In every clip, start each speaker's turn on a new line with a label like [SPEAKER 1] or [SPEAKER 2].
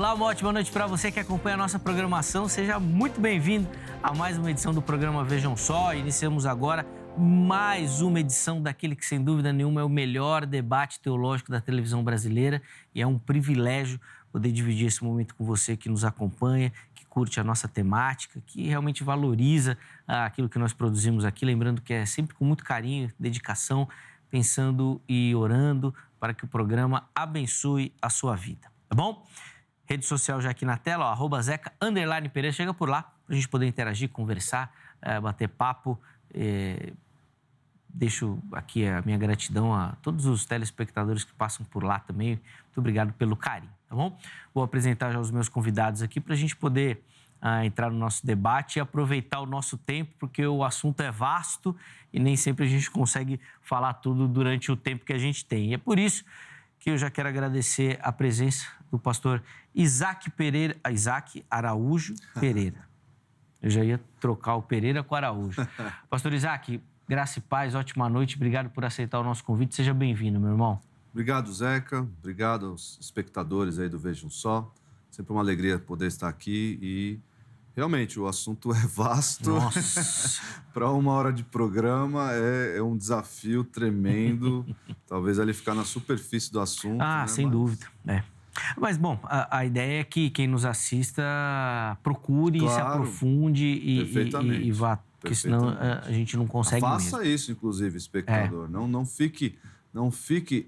[SPEAKER 1] Olá, uma ótima noite para você que acompanha a nossa programação. Seja muito bem-vindo a mais uma edição do programa Vejam Só. Iniciamos agora mais uma edição daquele que, sem dúvida nenhuma, é o melhor debate teológico da televisão brasileira. E é um privilégio poder dividir esse momento com você que nos acompanha, que curte a nossa temática, que realmente valoriza aquilo que nós produzimos aqui. Lembrando que é sempre com muito carinho, dedicação, pensando e orando para que o programa abençoe a sua vida. Tá bom? Rede social já aqui na tela, ó, @Zeca_Pereira. Chega por lá para a gente poder interagir, conversar, bater papo. Deixo aqui a minha gratidão a todos os telespectadores que passam por lá também. Muito obrigado pelo carinho, tá bom? Vou apresentar já os meus convidados aqui para a gente poder entrar no nosso debate e aproveitar o nosso tempo, porque o assunto é vasto e nem sempre a gente consegue falar tudo durante o tempo que a gente tem. E é por isso que eu já quero agradecer a presença do pastor Isaac Araújo Pereira. Eu já ia trocar o Pereira com Araújo. Pastor Isaac, graça e paz, ótima noite. Obrigado por aceitar o nosso convite. Seja bem-vindo, meu irmão.
[SPEAKER 2] Obrigado, Zeca. Obrigado aos espectadores aí do Vejam Só. Sempre uma alegria poder estar aqui e realmente o assunto é vasto. Para 1 hora de programa é um desafio tremendo. Talvez ali ficar na superfície do assunto.
[SPEAKER 1] Né? Sem dúvida. Mas, bom, a ideia é que quem nos assista procure, claro, se aprofunde e vá, porque senão a gente não consegue
[SPEAKER 2] Faça
[SPEAKER 1] mesmo.
[SPEAKER 2] isso, inclusive, espectador. Não fique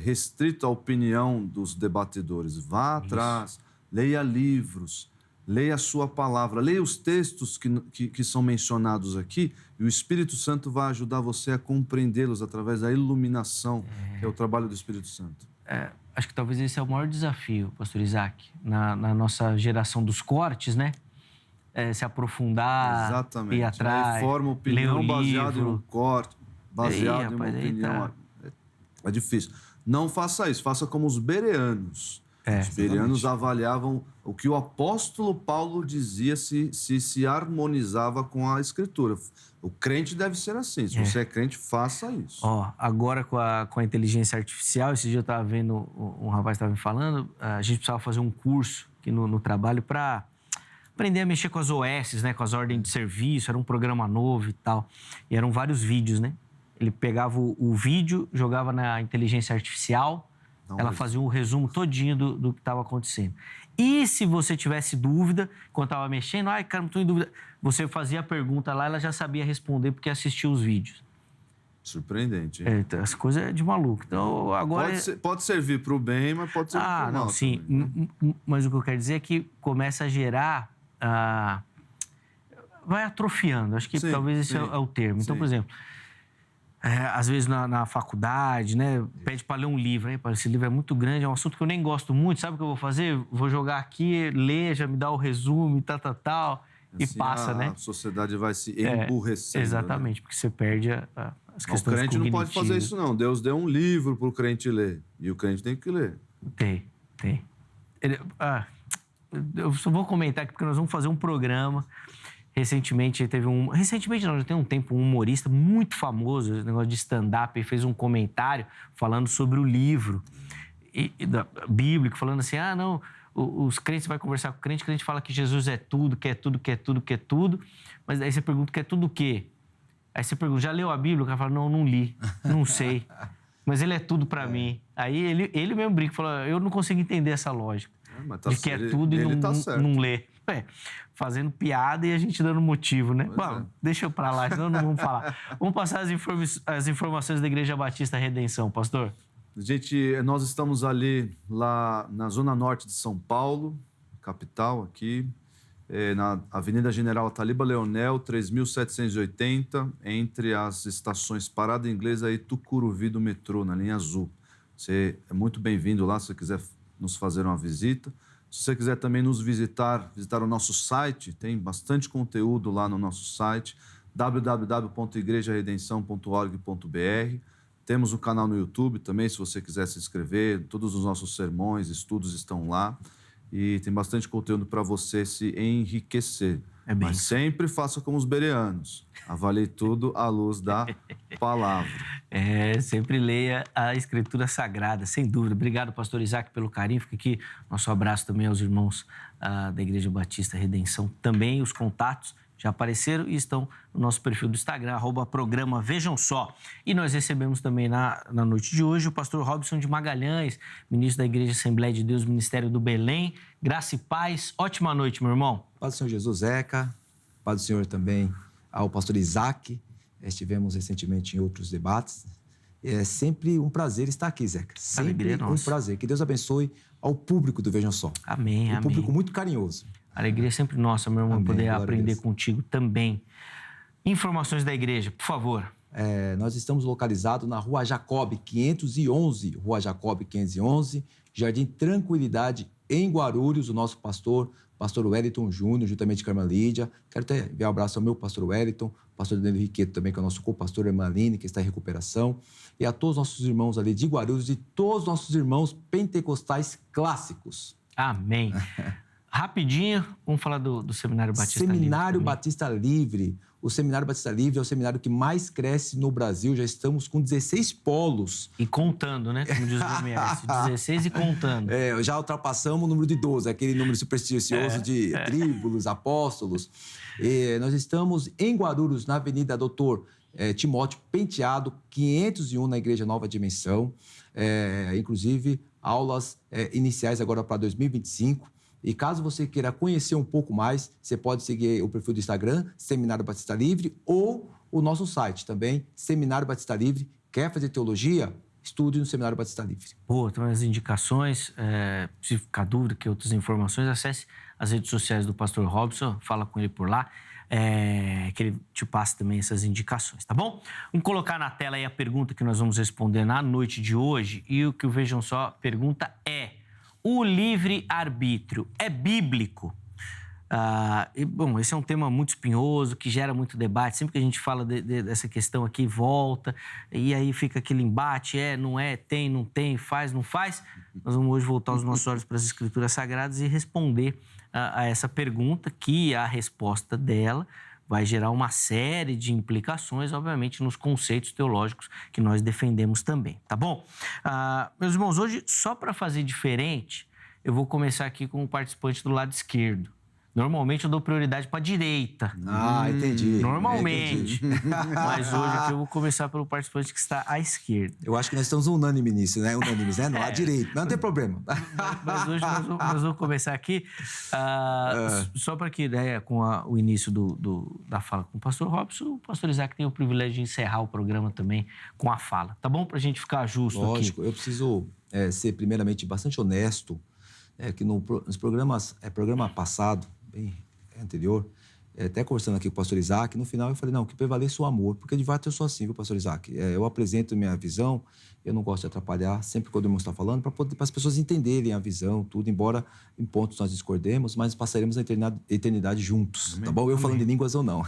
[SPEAKER 2] restrito à opinião dos debatedores. Vá atrás, leia livros, leia a sua palavra, leia os textos que são mencionados aqui e o Espírito Santo vai ajudar você a compreendê-los através da iluminação, que é o trabalho do Espírito Santo.
[SPEAKER 1] Acho que talvez esse é o maior desafio, pastor Isaac, na nossa geração dos cortes, né? Se aprofundar,
[SPEAKER 2] exatamente,
[SPEAKER 1] ir atrás,
[SPEAKER 2] aí forma opinião baseada em um corte, baseado em uma opinião. É difícil. Não faça isso, faça como os bereanos. Os bereanos avaliavam o que o apóstolo Paulo dizia se harmonizava com a Escritura. O crente deve ser assim. Se você é crente, faça isso.
[SPEAKER 1] Agora com a inteligência artificial, esse dia eu estava vendo, um rapaz estava me falando, a gente precisava fazer um curso aqui no trabalho para aprender a mexer com as OS, né, com as ordens de serviço, era um programa novo e tal. E eram vários vídeos, né? Ele pegava o vídeo, jogava na inteligência artificial, ela fazia um resumo todinho do que estava acontecendo. E se você tivesse dúvida, quando estava mexendo, cara, não estou em dúvida, você fazia a pergunta lá, ela já sabia responder porque assistiu os vídeos.
[SPEAKER 2] Surpreendente, hein?
[SPEAKER 1] Essa coisa é de maluco. Então, agora...
[SPEAKER 2] Pode servir para o bem, mas pode servir para o mal.
[SPEAKER 1] Sim. Também, né? Mas o que eu quero dizer é que começa a gerar... vai atrofiando. Acho que talvez esse é o termo. Então, por exemplo... às vezes na faculdade, né? Pede para ler um livro, né? Esse livro é muito grande, é um assunto que eu nem gosto muito. Sabe o que eu vou fazer? Vou jogar aqui, ler, já me dá o resumo e tal. E assim, passa, né?
[SPEAKER 2] A sociedade vai se emburrecendo.
[SPEAKER 1] Exatamente, né? Porque você perde as questões cognitivas.
[SPEAKER 2] O crente não pode fazer isso, não. Deus deu um livro para o crente ler. E o crente tem que ler.
[SPEAKER 1] Tem. Eu só vou comentar aqui porque nós vamos fazer um programa... Recentemente já tem um tempo, um humorista muito famoso, esse negócio de stand-up, ele fez um comentário falando sobre o livro bíblico, falando assim, os crentes vão conversar com o crente fala que Jesus é tudo, que é tudo, mas aí você pergunta, que é tudo o quê? Aí você pergunta, já leu a Bíblia? O cara fala, não li, não sei, mas ele é tudo pra mim. Aí ele mesmo brinca, fala, eu não consigo entender essa lógica, de que é tudo e não lê. Fazendo piada e a gente dando motivo, né? Bom, deixa eu pra lá, senão não vamos falar. Vamos passar as informações da Igreja Batista Redenção, pastor.
[SPEAKER 2] Gente, nós estamos ali lá na zona norte de São Paulo, capital aqui, na Avenida General Ataliba Leonel, 3.780, entre as estações Parada Inglesa e Tucuruvi do metrô, na linha azul. Você é muito bem-vindo lá, se você quiser nos fazer uma visita. Se você quiser também nos visitar o nosso site, tem bastante conteúdo lá no nosso site, www.igrejaredenção.org.br. Temos um canal no YouTube também, se você quiser se inscrever. Todos os nossos sermões, estudos estão lá. E tem bastante conteúdo para você se enriquecer.
[SPEAKER 1] É bem.
[SPEAKER 2] Mas sempre faça como os bereanos. Avalie tudo à luz da palavra.
[SPEAKER 1] Sempre leia a Escritura Sagrada, sem dúvida. Obrigado, pastor Isaac, pelo carinho. Fica aqui nosso abraço também aos irmãos da Igreja Batista Redenção. Também os contatos já apareceram e estão no nosso perfil do Instagram, @programa Vejam Só. E nós recebemos também na noite de hoje o pastor Robson de Magalhães, ministro da Igreja Assembleia de Deus, Ministério do Belém. Graça e paz. Ótima noite, meu irmão.
[SPEAKER 3] Paz do Senhor Jesus, Zeca. Paz do Senhor também ao pastor Isaac. Estivemos recentemente em outros debates. É sempre um prazer estar aqui, Zeca. Sempre um prazer. Que Deus abençoe ao público do Vejam Só.
[SPEAKER 1] Amém, amém.
[SPEAKER 3] Público muito carinhoso.
[SPEAKER 1] A alegria é sempre nossa, meu irmão,
[SPEAKER 3] Amém,
[SPEAKER 1] poder aprender contigo também. Informações da igreja, por favor.
[SPEAKER 3] Nós estamos localizados na Rua Jacob 511, Jardim Tranquilidade, em Guarulhos. O nosso pastor Wellington Júnior, juntamente com a irmã Lídia. Quero até enviar um abraço ao meu pastor Wellington, pastor Danilo Riqueto também, que é o nosso co-pastor, a irmã Aline, que está em recuperação. E a todos os nossos irmãos ali de Guarulhos e todos os nossos irmãos pentecostais clássicos.
[SPEAKER 1] Amém. Rapidinho, vamos falar do Seminário Batista Livre.
[SPEAKER 3] Seminário Batista Livre. O Seminário Batista Livre é o seminário que mais cresce no Brasil. Já estamos com 16 polos.
[SPEAKER 1] E contando, né? Como diz o OMS, 16 e contando.
[SPEAKER 3] Já ultrapassamos o número de 12, aquele número supersticioso de tríbulos, apóstolos. Nós estamos em Guarulhos, na Avenida Doutor Timóteo Penteado, 501, na Igreja Nova Dimensão. Inclusive, aulas iniciais agora para 2025. E caso você queira conhecer um pouco mais, você pode seguir o perfil do Instagram, Seminário Batista Livre, ou o nosso site também, Seminário Batista Livre. Quer fazer teologia? Estude no Seminário Batista Livre.
[SPEAKER 1] Boa, então as indicações, se ficar dúvida, que outras informações, acesse as redes sociais do pastor Robson, fala com ele por lá, que ele te passe também essas indicações, tá bom? Vamos colocar na tela aí a pergunta que nós vamos responder na noite de hoje, e o que o Vejam Só pergunta é: o livre-arbítrio é bíblico? Bom, esse é um tema muito espinhoso, que gera muito debate. Sempre que a gente fala dessa questão aqui, volta, e aí fica aquele embate, não é, tem, não tem, faz, não faz. Nós vamos hoje voltar os nossos olhos para as Escrituras Sagradas e responder a essa pergunta, que a resposta dela vai gerar uma série de implicações, obviamente, nos conceitos teológicos que nós defendemos também, tá bom? Meus irmãos, hoje, só para fazer diferente, eu vou começar aqui com o participante do lado esquerdo. Normalmente eu dou prioridade para a direita.
[SPEAKER 3] Entendi.
[SPEAKER 1] Normalmente.
[SPEAKER 3] Entendi.
[SPEAKER 1] Mas hoje aqui eu vou começar pelo participante que está à esquerda.
[SPEAKER 3] Eu acho que nós estamos unânimes nisso, né? Unânimes, né? Não, à direita. Mas não tem problema.
[SPEAKER 1] Mas hoje nós vamos começar aqui, só para que, com o início da fala com o pastor Robson, o pastor Isaac tem o privilégio de encerrar o programa também com a fala. Tá bom? Para a gente ficar justo.
[SPEAKER 3] Lógico,
[SPEAKER 1] aqui.
[SPEAKER 3] Eu preciso ser primeiramente bastante honesto, que nos programas, programa passado, bem anterior, até conversando aqui com o pastor Isaac, no final eu falei, não, que prevaleça o amor, porque de fato eu sou assim, viu, pastor Isaac? Eu apresento minha visão, eu não gosto de atrapalhar, sempre quando o irmão está falando, para as pessoas entenderem a visão, tudo, embora em pontos nós discordemos, mas passaremos a eternidade juntos, Amém. Tá bom? Eu Amém. Falando em línguas ou não.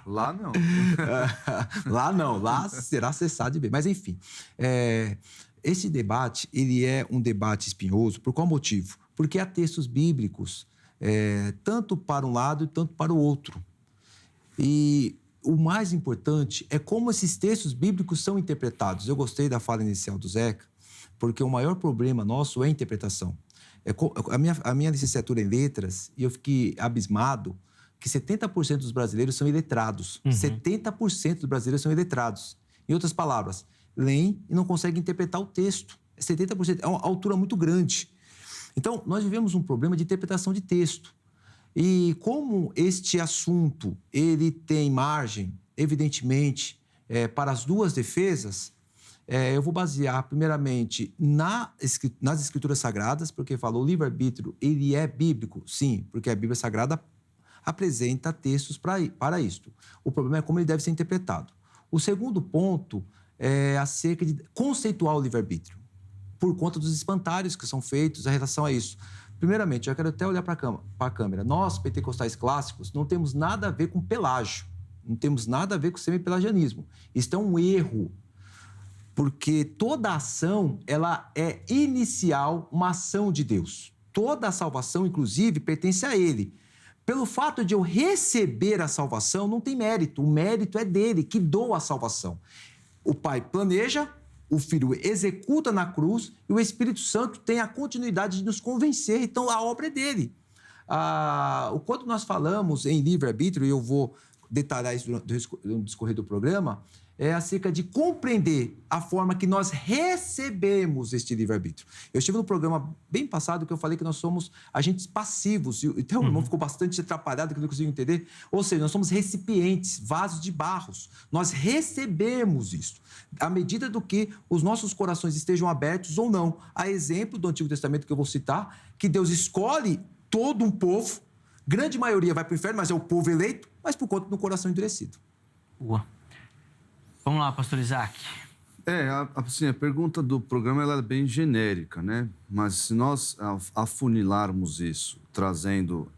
[SPEAKER 2] Lá não.
[SPEAKER 3] Lá não, lá será cessado de bem. Mas enfim, esse debate, ele é um debate espinhoso, por qual motivo? Porque há textos bíblicos tanto para um lado e tanto para o outro. E o mais importante é como esses textos bíblicos são interpretados. Eu gostei da fala inicial do Zeca, porque o maior problema nosso é a interpretação. A minha licenciatura em letras, e eu fiquei abismado que 70% dos brasileiros são iletrados. 70% dos brasileiros são iletrados. Em outras palavras, leem e não conseguem interpretar o texto. 70% é uma altura muito grande. Então, nós vivemos um problema de interpretação de texto. E como este assunto ele tem margem, evidentemente, para as duas defesas, eu vou basear, primeiramente, nas Escrituras Sagradas, porque falou o livre-arbítrio, ele é bíblico? Sim, porque a Bíblia Sagrada apresenta textos para isto. O problema é como ele deve ser interpretado. O segundo ponto é acerca de conceituar o livre-arbítrio, por conta dos espantalhos que são feitos em relação a isso. Primeiramente, eu quero até olhar para a câmera. Nós, pentecostais clássicos, não temos nada a ver com pelágio, não temos nada a ver com semi-pelagianismo. Isso é um erro, porque toda ação, ela é inicial, uma ação de Deus. Toda a salvação, inclusive, pertence a Ele. Pelo fato de eu receber a salvação, não tem mérito. O mérito é dele, que doa a salvação. O Pai planeja, o Filho executa na cruz e o Espírito Santo tem a continuidade de nos convencer. Então, a obra é dele. Quando nós falamos em livre-arbítrio, e eu vou detalhar isso no discorrer do programa, é acerca de compreender a forma que nós recebemos este livre-arbítrio. Eu estive no programa bem passado que eu falei que nós somos agentes passivos. Então, o irmão ficou bastante atrapalhado, que eu não consigo entender. Ou seja, nós somos recipientes, vasos de barros. Nós recebemos isso, à medida do que os nossos corações estejam abertos ou não. Há exemplo do Antigo Testamento que eu vou citar, que Deus escolhe todo um povo, grande maioria vai para o inferno, mas é o povo eleito, mas por conta do coração endurecido.
[SPEAKER 1] Boa. Vamos lá, pastor Isaac.
[SPEAKER 2] Assim, a pergunta do programa ela é bem genérica, né? Mas se nós afunilarmos isso, trazendo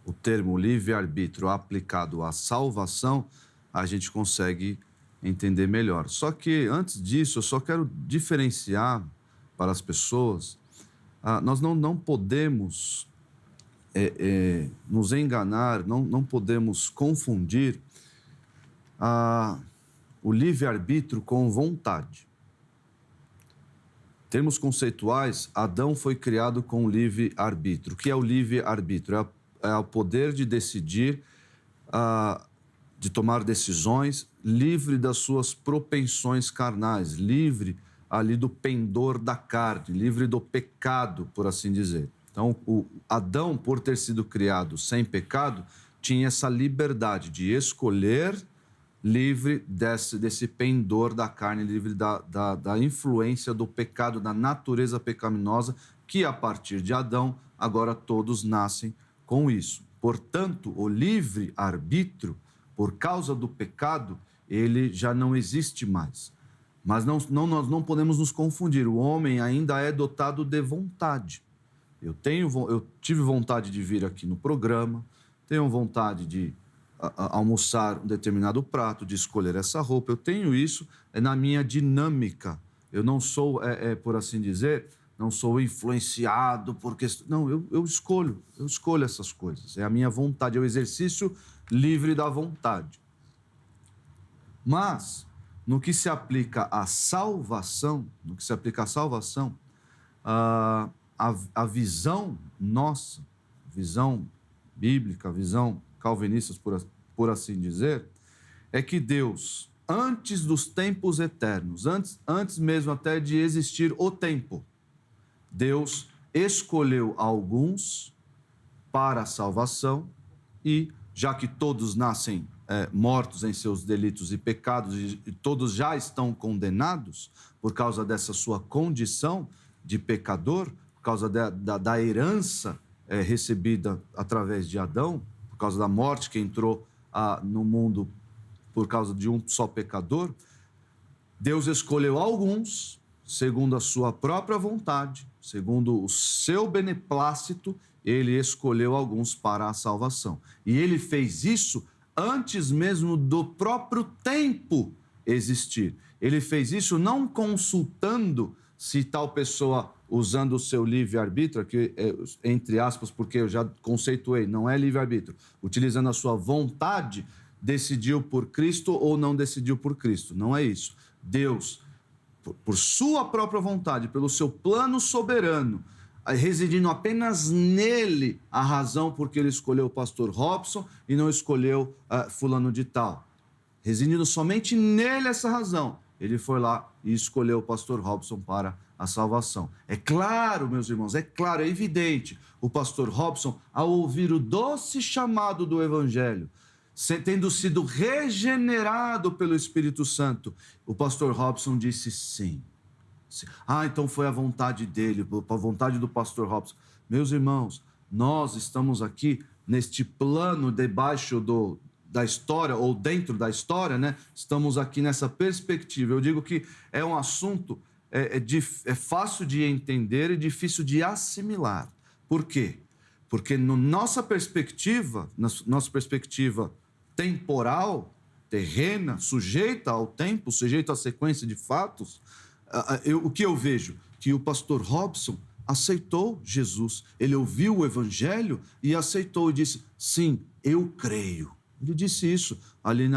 [SPEAKER 2] o termo livre-arbítrio aplicado à salvação, a gente consegue entender melhor. Só que, antes disso, eu só quero diferenciar para as pessoas. Nós não podemos nos enganar, não podemos confundir o livre-arbítrio com vontade. Em termos conceituais, Adão foi criado com livre-arbítrio. O que é o livre-arbítrio? É o poder de decidir, de tomar decisões, livre das suas propensões carnais, livre ali do pendor da carne, livre do pecado, por assim dizer. Então, o Adão, por ter sido criado sem pecado, tinha essa liberdade de escolher, livre desse pendor da carne, livre da influência do pecado, da natureza pecaminosa, que a partir de Adão, agora todos nascem com isso. Portanto, o livre-arbítrio, por causa do pecado, ele já não existe mais. Mas nós não podemos nos confundir. O homem ainda é dotado de vontade. Eu tive vontade de vir aqui no programa, tenho vontade de almoçar um determinado prato, de escolher essa roupa. Eu tenho isso na minha dinâmica. Eu não sou, por assim dizer, não sou influenciado por questão... Não, eu escolho essas coisas. É a minha vontade, é o exercício livre da vontade. Mas, no que se aplica à salvação, a visão nossa, visão bíblica, visão calvinistas, por assim dizer, é que Deus, antes dos tempos eternos, antes mesmo até de existir o tempo, Deus escolheu alguns para a salvação e, já que todos nascem mortos em seus delitos e pecados e todos já estão condenados por causa dessa sua condição de pecador, por causa da herança recebida através de Adão, por causa da morte que entrou no mundo por causa de um só pecador, Deus escolheu alguns, segundo a sua própria vontade, segundo o seu beneplácito, ele escolheu alguns para a salvação. E ele fez isso antes mesmo do próprio tempo existir. Ele fez isso não consultando se tal pessoa, usando o seu livre-arbítrio, que entre aspas, porque eu já conceituei, não é livre-arbítrio, utilizando a sua vontade, decidiu por Cristo ou não decidiu por Cristo. Não é isso. Deus, por sua própria vontade, pelo seu plano soberano, residindo apenas nele a razão porque ele escolheu o pastor Robson e não escolheu fulano de tal. Residindo somente nele essa razão, ele foi lá e escolheu o pastor Robson para a salvação. É claro, meus irmãos, é claro, é evidente, o pastor Robson, ao ouvir o doce chamado do Evangelho, tendo sido regenerado pelo Espírito Santo, o pastor Robson disse sim. Então foi a vontade dele, a vontade do pastor Robson. Meus irmãos, nós estamos aqui neste plano debaixo da história, ou dentro da história, né? Estamos aqui nessa perspectiva. Eu digo que é um assunto é fácil de entender e difícil de assimilar. Por quê? Porque nossa perspectiva temporal, terrena, sujeita ao tempo, sujeita à sequência de fatos, o que eu vejo? Que o pastor Robson, aceitou Jesus. Ele ouviu o evangelho e aceitou e disse, sim, eu creio. Ele disse isso ali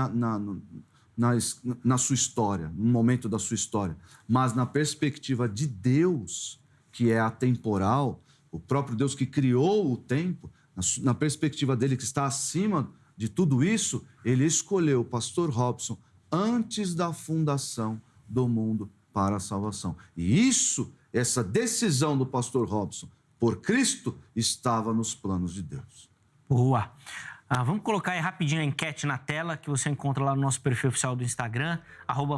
[SPEAKER 2] na sua história, no momento da sua história. Mas na perspectiva de Deus, que é atemporal, o próprio Deus que criou o tempo, na perspectiva dele que está acima de tudo isso, ele escolheu o pastor Robson antes da fundação do mundo para a salvação. E essa decisão do pastor Robson por Cristo estava nos planos de Deus.
[SPEAKER 1] Boa. Vamos colocar aí rapidinho a enquete na tela, que você encontra lá no nosso perfil oficial do Instagram,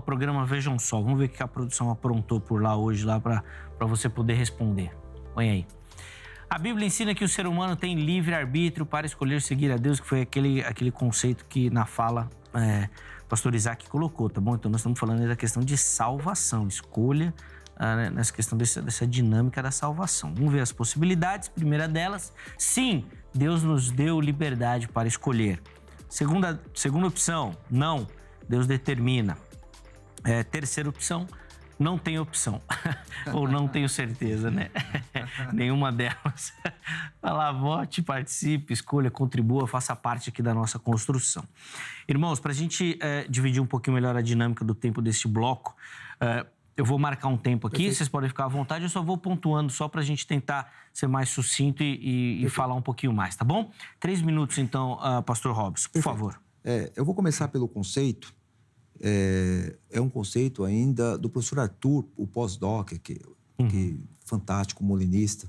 [SPEAKER 1] @programa Vejam Só. Vamos ver o que a produção aprontou por lá hoje, lá para você poder responder. Põe aí. A Bíblia ensina que o ser humano tem livre-arbítrio para escolher seguir a Deus, que foi aquele conceito que na fala o pastor Isaac colocou, tá bom? Então nós estamos falando aí da questão de salvação, escolha nessa questão dessa dinâmica da salvação. Vamos ver as possibilidades. Primeira delas, sim, Deus nos deu liberdade para escolher. Segunda opção, não, Deus determina. Terceira opção, não tem opção. Ou não tenho certeza, né? Nenhuma delas. Vai lá, vote, participe, escolha, contribua, faça parte aqui da nossa construção. Irmãos, para a gente dividir um pouquinho melhor a dinâmica do tempo deste bloco, eu vou marcar um tempo aqui, vocês podem ficar à vontade, eu só vou pontuando só para a gente tentar ser mais sucinto e falar um pouquinho mais, tá bom? 3 minutos, então, pastor Robson, por favor.
[SPEAKER 3] Eu vou começar pelo conceito. É um conceito ainda do professor Arthur, o pós-doc, que fantástico, molinista.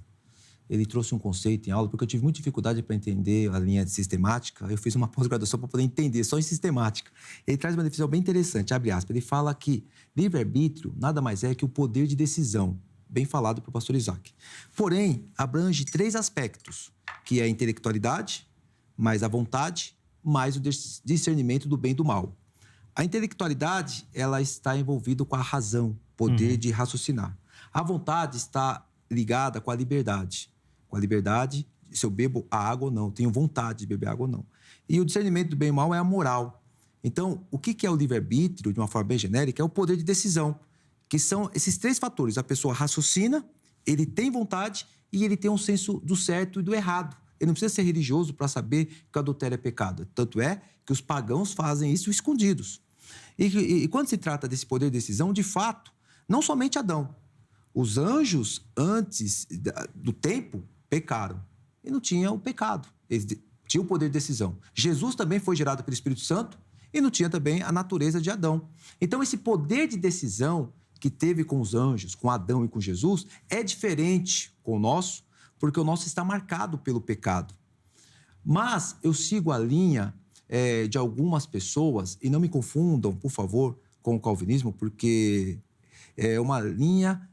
[SPEAKER 3] Ele trouxe um conceito em aula, porque eu tive muita dificuldade para entender a linha de sistemática. Eu fiz uma pós-graduação para poder entender só em sistemática. Ele traz uma definição bem interessante, abre aspas. Ele fala que livre-arbítrio nada mais é que o poder de decisão, bem falado pelo pastor Isaac. Porém, abrange 3 aspectos, que é a intelectualidade, mais a vontade, mais o discernimento do bem e do mal. A intelectualidade, ela está envolvida com a razão, poder de raciocinar. A vontade está ligada com a liberdade. Com a liberdade, se eu bebo a água ou não, tenho vontade de beber água ou não. E o discernimento do bem e mal é a moral. Então, o que é o livre-arbítrio, de uma forma bem genérica, é o poder de decisão, que são esses 3 fatores. A pessoa raciocina, ele tem vontade e ele tem um senso do certo e do errado. Ele não precisa ser religioso para saber que o adultério é pecado. Tanto é que os pagãos fazem isso escondidos. E quando se trata desse poder de decisão, de fato, não somente Adão. Os anjos, antes do tempo, pecaram. E não tinham o pecado. Eles tinham o poder de decisão. Jesus também foi gerado pelo Espírito Santo e não tinha também a natureza de Adão. Então, esse poder de decisão que teve com os anjos, com Adão e com Jesus, é diferente com o nosso, porque o nosso está marcado pelo pecado. Mas eu sigo a linha de algumas pessoas, e não me confundam, por favor, com o calvinismo, porque é uma linha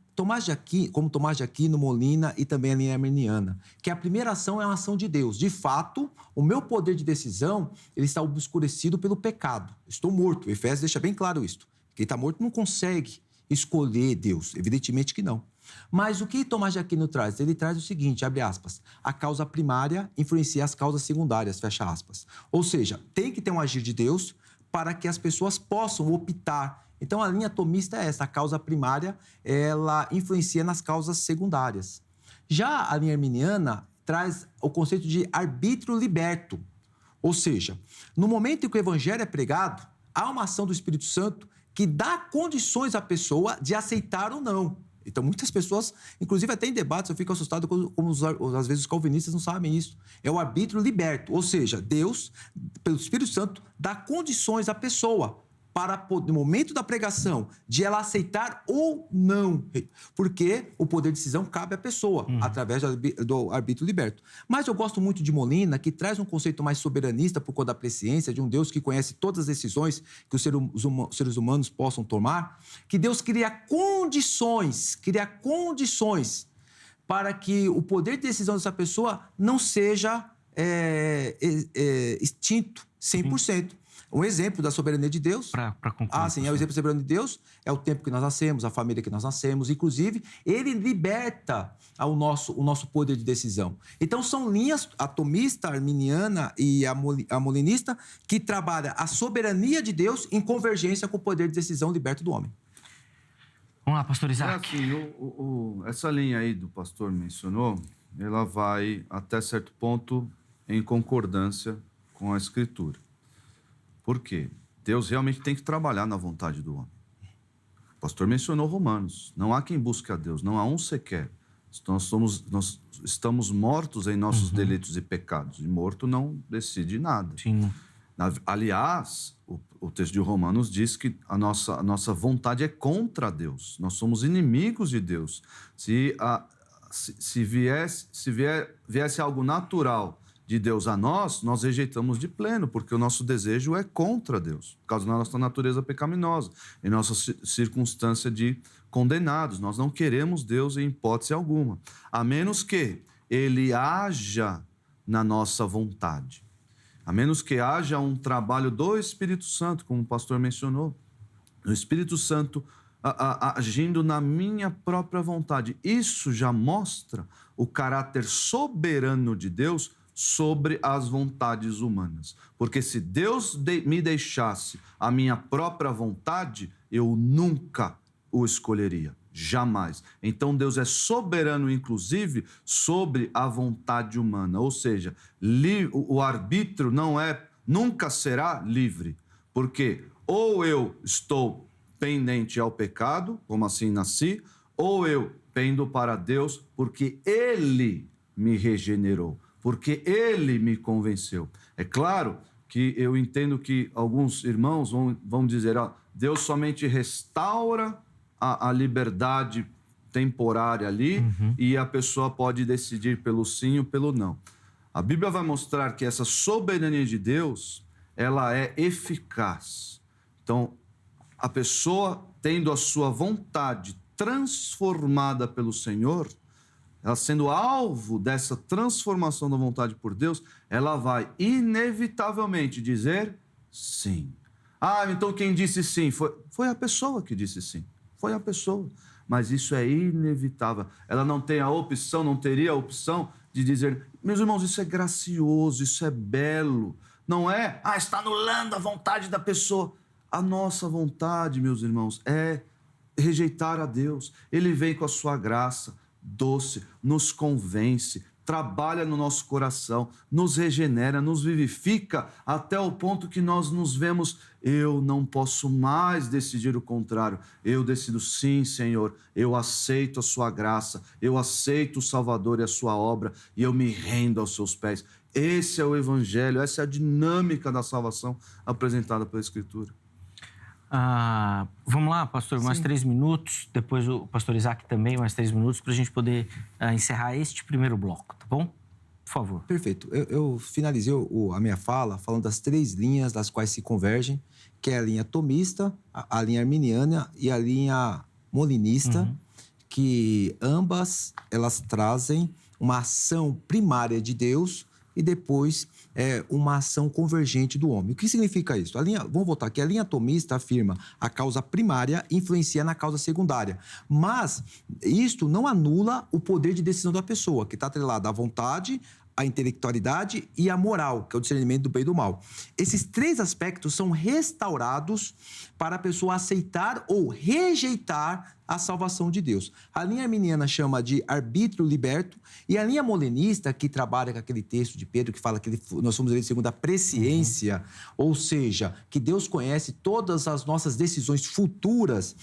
[SPEAKER 3] como Tomás de Aquino, Molina e também a linha arminiana, que a primeira ação é uma ação de Deus. De fato, o meu poder de decisão ele está obscurecido pelo pecado. Estou morto. O Efésios deixa bem claro isso. Quem está morto não consegue escolher Deus. Evidentemente que não. Mas o que Tomás de Aquino traz? Ele traz o seguinte, abre aspas, a causa primária influencia as causas secundárias, fecha aspas. Ou seja, tem que ter um agir de Deus para que as pessoas possam optar. Então, a linha tomista é essa, a causa primária, ela influencia nas causas secundárias. Já a linha arminiana traz o conceito de arbítrio liberto. Ou seja, no momento em que o evangelho é pregado, há uma ação do Espírito Santo que dá condições à pessoa de aceitar ou não. Então, muitas pessoas, inclusive até em debates, eu fico assustado como às vezes os calvinistas não sabem isso. É o arbítrio liberto, ou seja, Deus, pelo Espírito Santo, dá condições à pessoa para, no momento da pregação, de ela aceitar ou não. Porque o poder de decisão cabe à pessoa, através do arbítrio liberto. Mas eu gosto muito de Molina, que traz um conceito mais soberanista por conta da presciência de um Deus que conhece todas as decisões que os seres humanos possam tomar, que Deus cria condições para que o poder de decisão dessa pessoa não seja extinto 100%. Um exemplo da soberania de Deus... Para concluir. Sim, é o exemplo da soberania de Deus, é o tempo que nós nascemos, a família que nós nascemos. Inclusive, ele liberta o nosso poder de decisão. Então, são linhas, a tomista, a arminiana e a molinista, que trabalham a soberania de Deus em convergência com o poder de decisão liberto do homem.
[SPEAKER 1] Vamos lá, pastor
[SPEAKER 2] É
[SPEAKER 1] Isaac.
[SPEAKER 2] assim, essa linha aí do pastor mencionou, ela vai até certo ponto em concordância com a Escritura. Por quê? Deus realmente tem que trabalhar na vontade do homem. O pastor mencionou Romanos. Não há quem busque a Deus, não há um sequer. Nós estamos mortos em nossos delitos e pecados. E morto não decide nada.
[SPEAKER 1] Sim.
[SPEAKER 2] Aliás, o texto de Romanos diz que a nossa vontade é contra Deus. Nós somos inimigos de Deus. Se viesse algo natural de Deus a nós rejeitamos de pleno, porque o nosso desejo é contra Deus, por causa da nossa natureza pecaminosa, em nossa circunstância de condenados. Nós não queremos Deus em hipótese alguma, a menos que Ele haja na nossa vontade. A menos que haja um trabalho do Espírito Santo, como o pastor mencionou, o Espírito Santo agindo na minha própria vontade. Isso já mostra o caráter soberano de Deus sobre as vontades humanas. Porque se Deus me deixasse a minha própria vontade, eu nunca o escolheria. Jamais. Então Deus é soberano, inclusive, sobre a vontade humana. Ou seja, o arbítrio nunca será livre. Porque ou eu estou pendente ao pecado, como assim nasci, ou eu pendo para Deus, porque Ele me regenerou, porque Ele me convenceu. É claro que eu entendo que alguns irmãos vão dizer, Deus somente restaura a liberdade temporária ali e a pessoa pode decidir pelo sim ou pelo não. A Bíblia vai mostrar que essa soberania de Deus, ela é eficaz. Então, a pessoa tendo a sua vontade transformada pelo Senhor, ela sendo alvo dessa transformação da vontade por Deus, ela vai inevitavelmente dizer sim. Então quem disse sim? Foi a pessoa que disse sim. Foi a pessoa. Mas isso é inevitável. Ela não tem a opção, não teria a opção de dizer, meus irmãos, isso é gracioso, isso é belo. Não é, está anulando a vontade da pessoa. A nossa vontade, meus irmãos, é rejeitar a Deus. Ele vem com a sua graça doce, nos convence, trabalha no nosso coração, nos regenera, nos vivifica, até o ponto que nós nos vemos, eu não posso mais decidir o contrário, eu decido sim, Senhor, eu aceito a sua graça, eu aceito o Salvador e a sua obra, e eu me rendo aos seus pés. Esse é o Evangelho, essa é a dinâmica da salvação apresentada pela Escritura.
[SPEAKER 1] Vamos lá, pastor, mais 3 minutos, depois o pastor Isaac também, mais 3 minutos, para a gente poder encerrar este primeiro bloco, tá bom? Por favor.
[SPEAKER 3] Perfeito. Eu finalizei a minha fala falando das 3 linhas das quais se convergem, que é a linha tomista, a linha arminiana e a linha molinista, que ambas elas trazem uma ação primária de Deus e depois uma ação convergente do homem. O que significa isso? Vamos voltar aqui. A linha tomista afirma a causa primária influencia na causa secundária. Mas isto não anula o poder de decisão da pessoa, que está atrelado à vontade, à intelectualidade e à moral, que é o discernimento do bem e do mal. Esses 3 aspectos são restaurados para a pessoa aceitar ou rejeitar a salvação de Deus. A linha arminiana chama de arbítrio liberto e a linha molinista, que trabalha com aquele texto de Pedro que fala que nós somos eleitos segundo a presciência, ou seja, que Deus conhece todas as nossas decisões futuras.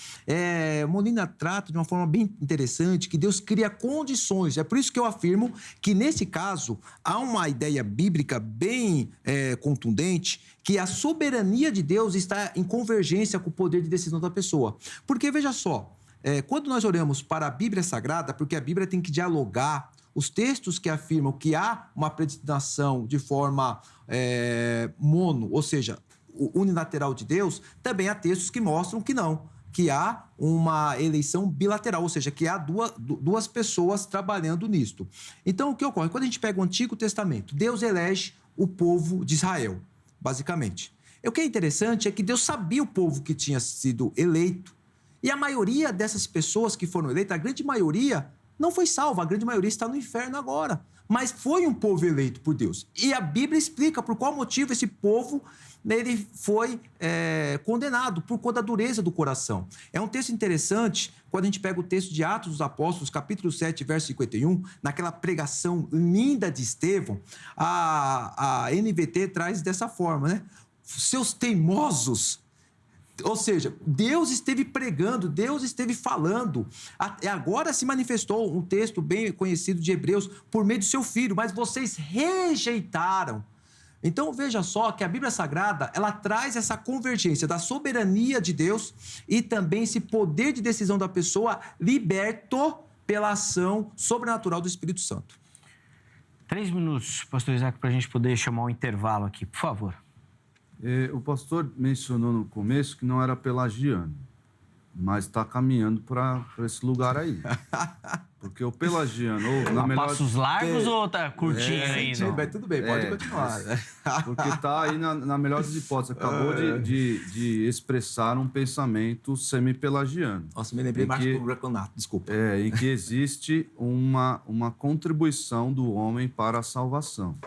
[SPEAKER 3] Molina trata de uma forma bem interessante que Deus cria condições. É por isso que eu afirmo que, nesse caso, há uma ideia bíblica bem contundente que a soberania de Deus está em convergência com o poder de decisão da pessoa. Porque, veja só, quando nós olhamos para a Bíblia Sagrada, porque a Bíblia tem que dialogar, os textos que afirmam que há uma predestinação de forma ou seja, unilateral de Deus, também há textos que mostram que não, que há uma eleição bilateral, ou seja, que há duas pessoas trabalhando nisto. Então, o que ocorre? Quando a gente pega o Antigo Testamento, Deus elege o povo de Israel, basicamente. O que é interessante é que Deus sabia o povo que tinha sido eleito, e a maioria dessas pessoas que foram eleitas, a grande maioria, não foi salva, a grande maioria está no inferno agora. mas foi um povo eleito por Deus. E a Bíblia explica por qual motivo esse povo ele foi condenado, por conta da dureza do coração. É um texto interessante, quando a gente pega o texto de Atos dos Apóstolos, capítulo 7, verso 51, naquela pregação linda de Estevão, a NVT traz dessa forma, né? Seus teimosos. Ou seja, Deus esteve pregando, Deus esteve falando. Agora se manifestou um texto bem conhecido de Hebreus por meio do seu Filho, mas vocês rejeitaram. Então, veja só que a Bíblia Sagrada, ela traz essa convergência da soberania de Deus e também esse poder de decisão da pessoa liberto pela ação sobrenatural do Espírito Santo.
[SPEAKER 1] 3 minutos, pastor Isaac, para a gente poder chamar um intervalo aqui, por favor.
[SPEAKER 2] O pastor mencionou no começo que não era pelagiano, mas está caminhando para esse lugar aí. Porque o pelagiano...
[SPEAKER 1] Passos largos ou tá curtinho ainda?
[SPEAKER 3] Mas tudo bem, pode continuar.
[SPEAKER 2] Porque está aí na melhor das hipóteses. Acabou de expressar um pensamento semi-pelagiano.
[SPEAKER 3] Nossa, me lembrei mais do Greconato, desculpa.
[SPEAKER 2] Em que existe uma contribuição do homem para a salvação.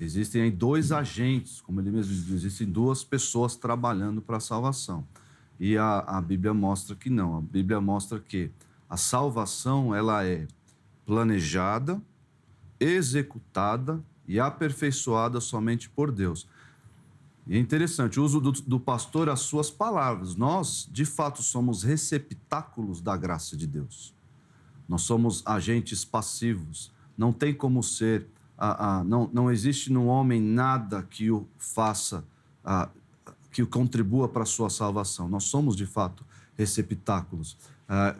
[SPEAKER 2] Existem aí 2 agentes, como ele mesmo diz, existem 2 pessoas trabalhando para a salvação. E a Bíblia mostra que não. A Bíblia mostra que a salvação ela é planejada, executada e aperfeiçoada somente por Deus. E é interessante, o uso do pastor as suas palavras. Nós, de fato, somos receptáculos da graça de Deus. Nós somos agentes passivos. Não tem como ser... Não existe no homem nada que o faça, que o contribua para a sua salvação. Nós somos, de fato, receptáculos.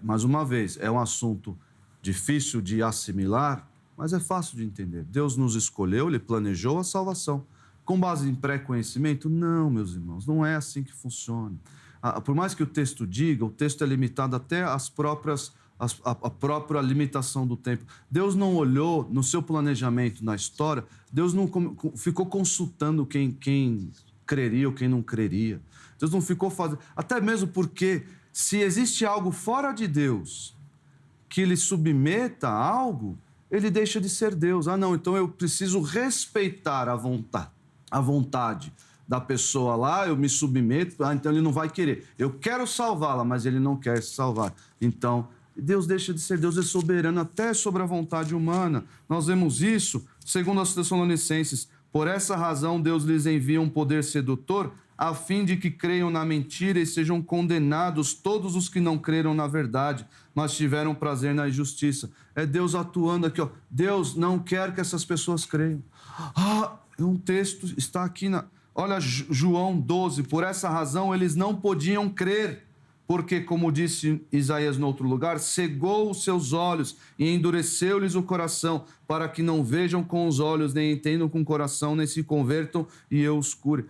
[SPEAKER 2] Mais uma vez, é um assunto difícil de assimilar, mas é fácil de entender. Deus nos escolheu, Ele planejou a salvação. Com base em pré-conhecimento? Não, meus irmãos, não é assim que funciona. Por mais que o texto diga, o texto é limitado até às próprias... A própria limitação do tempo. Deus não olhou no seu planejamento na história, Deus não ficou consultando quem creria ou quem não creria. Deus não ficou fazendo... Até mesmo porque, se existe algo fora de Deus que lhe submeta a algo, ele deixa de ser Deus. Não, então eu preciso respeitar a vontade da pessoa lá, eu me submeto, então ele não vai querer. Eu quero salvá-la, mas ele não quer se salvar. Então... Deus deixa de ser Deus, é soberano até sobre a vontade humana. Nós vemos isso, segundo aos Tessalonicenses. Por essa razão, Deus lhes envia um poder sedutor, a fim de que creiam na mentira e sejam condenados todos os que não creram na verdade, mas tiveram prazer na injustiça. É Deus atuando aqui, ó. Deus não quer que essas pessoas creiam. Um texto está aqui Olha, João 12. Por essa razão, eles não podiam crer. Porque, como disse Isaías no outro lugar, cegou os seus olhos e endureceu-lhes o coração, para que não vejam com os olhos, nem entendam com o coração, nem se convertam e eu os cure.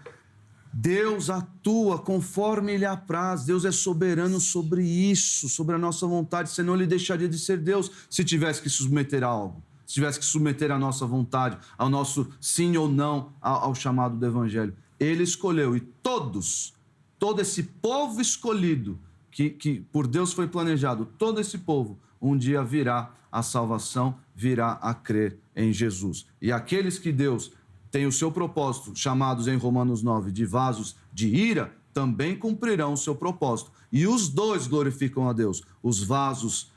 [SPEAKER 2] Deus atua conforme Ele apraz. Deus é soberano sobre isso, sobre a nossa vontade, senão Ele deixaria de ser Deus se tivesse que submeter a algo, se tivesse que submeter a nossa vontade, ao nosso sim ou não ao chamado do Evangelho. Ele escolheu e todo esse povo escolhido, que por Deus foi planejado, todo esse povo, um dia virá a salvação, virá a crer em Jesus. E aqueles que Deus tem o seu propósito, chamados em Romanos 9 de vasos de ira, também cumprirão o seu propósito. E os 2 glorificam a Deus, os vasos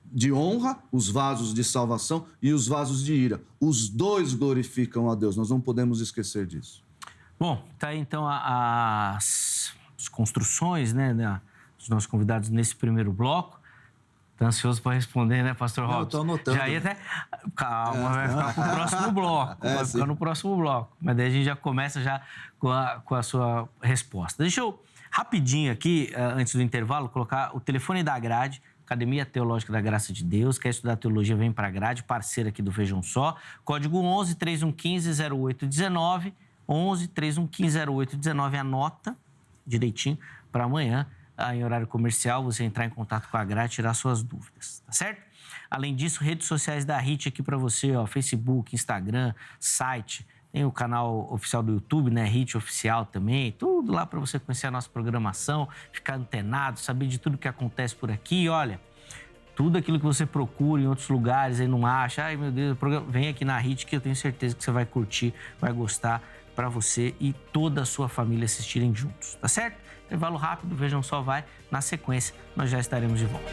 [SPEAKER 2] de honra, os vasos de salvação e os vasos de ira. Os 2 glorificam a Deus, nós não podemos esquecer disso.
[SPEAKER 1] Bom, tá aí então as construções, né, dos nossos convidados nesse primeiro bloco. Tá ansioso para responder, né, pastor Robson?
[SPEAKER 3] Eu estou anotando.
[SPEAKER 1] Já ia até... Calma, vai ficar para o próximo bloco. Vai ficar no próximo bloco. Mas daí a gente já começa já com a sua resposta. Deixa eu, rapidinho aqui, antes do intervalo, colocar o telefone da grade, Academia Teológica da Graça de Deus. Quer estudar teologia, vem para a grade, parceira aqui do Vejam Só. Código 11 3115 0819. 11 3115 0819, anota direitinho para amanhã, em horário comercial, você entrar em contato com a grade e tirar suas dúvidas, tá certo? Além disso, redes sociais da HIT aqui para você, ó, Facebook, Instagram, site, tem o canal oficial do YouTube, né, HIT Oficial também, tudo lá para você conhecer a nossa programação, ficar antenado, saber de tudo que acontece por aqui. Olha, Tudo aquilo que você procura em outros lugares e não acha, ai meu Deus, vem aqui na HIT que eu tenho certeza que você vai curtir, vai gostar, para você e toda a sua família assistirem juntos, tá certo? Intervalo rápido, Vejam Só vai. Na sequência, nós já estaremos de volta.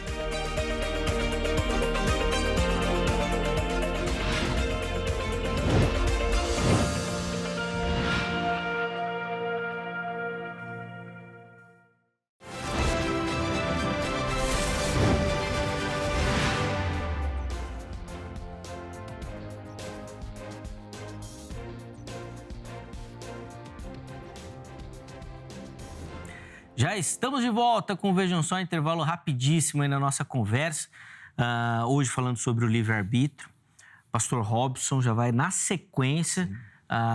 [SPEAKER 1] Já estamos de volta com o Vejam Só, intervalo rapidíssimo aí na nossa conversa. Hoje falando sobre o livre-arbítrio. Pastor Robson já vai, na sequência,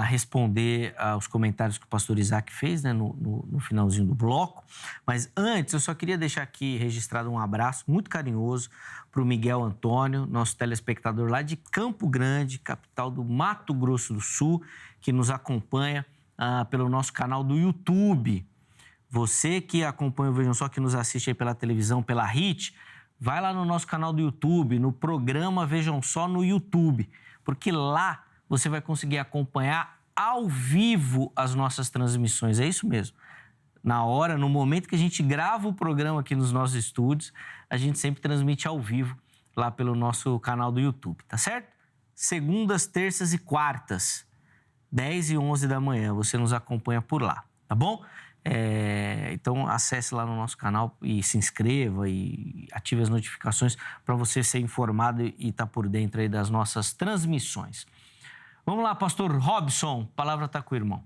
[SPEAKER 1] responder aos comentários que o pastor Isaac fez, né, no finalzinho do bloco. Mas antes, eu só queria deixar aqui registrado um abraço muito carinhoso para o Miguel Antônio, nosso telespectador lá de Campo Grande, capital do Mato Grosso do Sul, que nos acompanha pelo nosso canal do YouTube. Você que acompanha o Vejam Só, que nos assiste aí pela televisão, pela HIT, vai lá no nosso canal do YouTube, no programa Vejam Só no YouTube, porque lá você vai conseguir acompanhar ao vivo as nossas transmissões. É isso mesmo. Na hora, no momento que a gente grava o programa aqui nos nossos estúdios, a gente sempre transmite ao vivo lá pelo nosso canal do YouTube, tá certo? Segundas, terças e quartas, 10 e 11 da manhã, você nos acompanha por lá, tá bom? Então acesse lá no nosso canal e se inscreva e ative as notificações para você ser informado e estar por dentro aí das nossas transmissões. Vamos lá, pastor Robson, a palavra está com o irmão.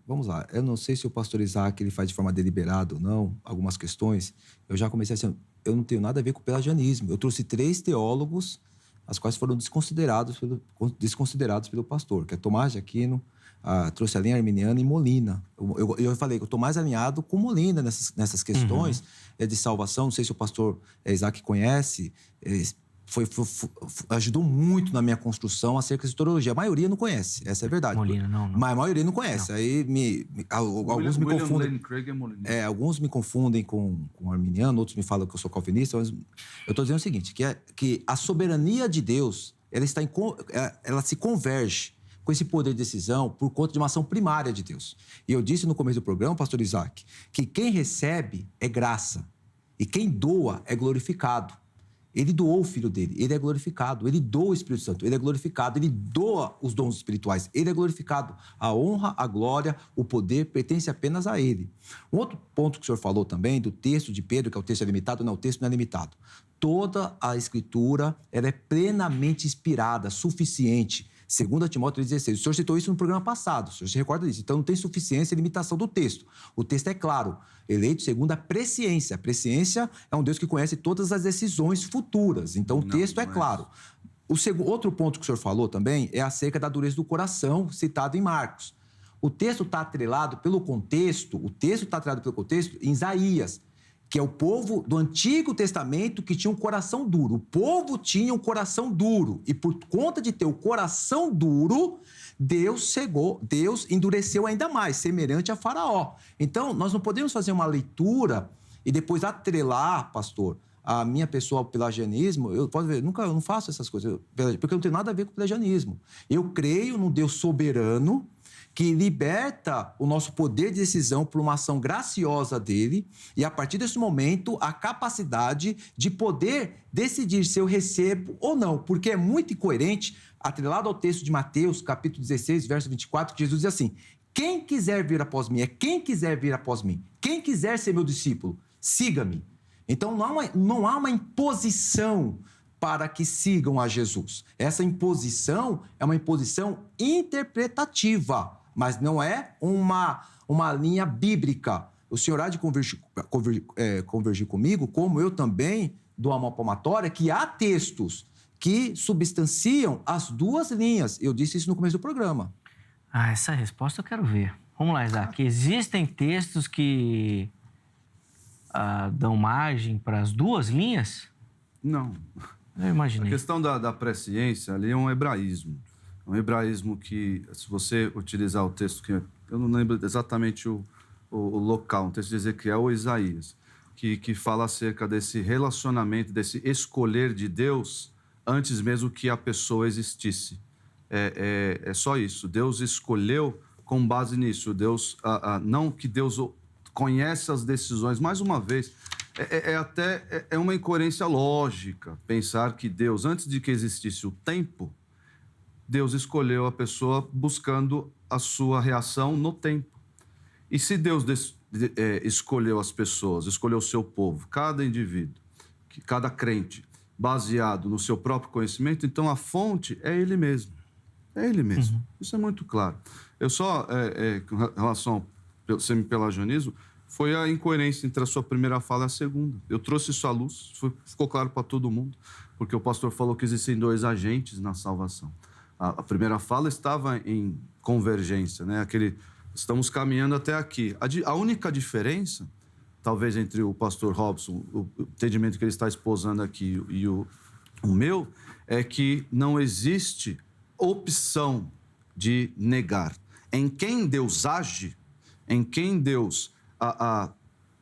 [SPEAKER 3] Vamos lá, eu não sei se o pastor Isaac ele faz de forma deliberada ou não, algumas questões. Eu já comecei assim, eu não tenho nada a ver com o pelagianismo. Eu trouxe 3 teólogos, as quais foram desconsiderados pelo pastor, que é Tomás de Aquino, trouxe a linha arminiana e Molina. Eu falei que eu estou mais alinhado com Molina nessas questões de salvação. Não sei se o pastor Isaac conhece, ajudou muito na minha construção acerca de teologia. A maioria não conhece, essa é a verdade.
[SPEAKER 1] Molina, não.
[SPEAKER 3] Mas a maioria não conhece.
[SPEAKER 1] Não.
[SPEAKER 3] Aí alguns me confundem. Alguns me confundem com arminiano, outros me falam que eu sou calvinista. Mas eu estou dizendo o seguinte, que a soberania de Deus ela se converge com esse poder de decisão por conta de uma ação primária de Deus. E eu disse no começo do programa, pastor Isaac, que quem recebe é graça e quem doa é glorificado. Ele doou o Filho dele, ele é glorificado. Ele doa o Espírito Santo, ele é glorificado. Ele doa os dons espirituais, ele é glorificado. A honra, a glória, o poder pertence apenas a ele. Um outro ponto que o senhor falou também, do texto de Pedro, que é o texto é limitado, não, o texto não é limitado. Toda a Escritura ela é plenamente inspirada, suficiente. 2 Timóteo 3,16. O senhor citou isso no programa passado, o senhor se recorda disso. Então, não tem suficiência e limitação do texto. O texto é claro, eleito segundo a presciência. A presciência é um Deus que conhece todas as decisões futuras. Então, o texto é claro. Outro ponto que o senhor falou também é acerca da dureza do coração, citado em Marcos. O texto está atrelado pelo contexto, em Isaías, que é o povo do Antigo Testamento que tinha um coração duro. O povo tinha um coração duro. E por conta de ter o coração duro, Deus endureceu ainda mais, semelhante a Faraó. Então, nós não podemos fazer uma leitura e depois atrelar, pastor, a minha pessoa ao pelagianismo. Eu não faço essas coisas, porque eu não tenho nada a ver com o pelagianismo. Eu creio num Deus soberano, que liberta o nosso poder de decisão por uma ação graciosa dele e, a partir desse momento, a capacidade de poder decidir se eu recebo ou não, porque é muito incoerente, atrelado ao texto de Mateus, capítulo 16, verso 24, que Jesus diz assim, quem quiser vir após mim, quem quiser vir após mim, quem quiser ser meu discípulo, siga-me. Então, não há uma imposição para que sigam a Jesus. Essa imposição é uma imposição interpretativa, mas não é uma linha bíblica. O senhor há de convergir comigo, como eu também dou uma palmatória, que há textos que substanciam as duas linhas. Eu disse isso no começo do programa.
[SPEAKER 1] Essa resposta eu quero ver. Vamos lá, Isaac. Existem textos que dão margem para as duas linhas?
[SPEAKER 2] Não.
[SPEAKER 1] Eu imaginei.
[SPEAKER 2] A questão da presciência ali é um hebraísmo. É um hebraísmo que, se você utilizar o texto, que eu não lembro exatamente o local, um texto de Ezequiel ou Isaías, que fala acerca desse relacionamento, desse escolher de Deus antes mesmo que a pessoa existisse. É só isso. Deus escolheu com base nisso. Deus, não que Deus conhece as decisões. Mais uma vez, é uma incoerência lógica pensar que Deus, antes de que existisse o tempo, Deus escolheu a pessoa buscando a sua reação no tempo. E se Deus escolheu as pessoas, escolheu o seu povo, cada indivíduo, cada crente, baseado no seu próprio conhecimento, então a fonte é Ele mesmo. É Ele mesmo. Isso é muito claro. Eu só, com relação ao semi-pelagianismo, foi a incoerência entre a sua primeira fala e a segunda. Eu trouxe isso à luz, ficou claro para todo mundo, porque o pastor falou que existem 2 agentes na salvação. A primeira fala estava em convergência, né? Estamos caminhando até aqui. A única diferença, talvez entre o pastor Robson, o entendimento que ele está esposando aqui e o meu, é que não existe opção de negar. Em quem Deus age, em quem Deus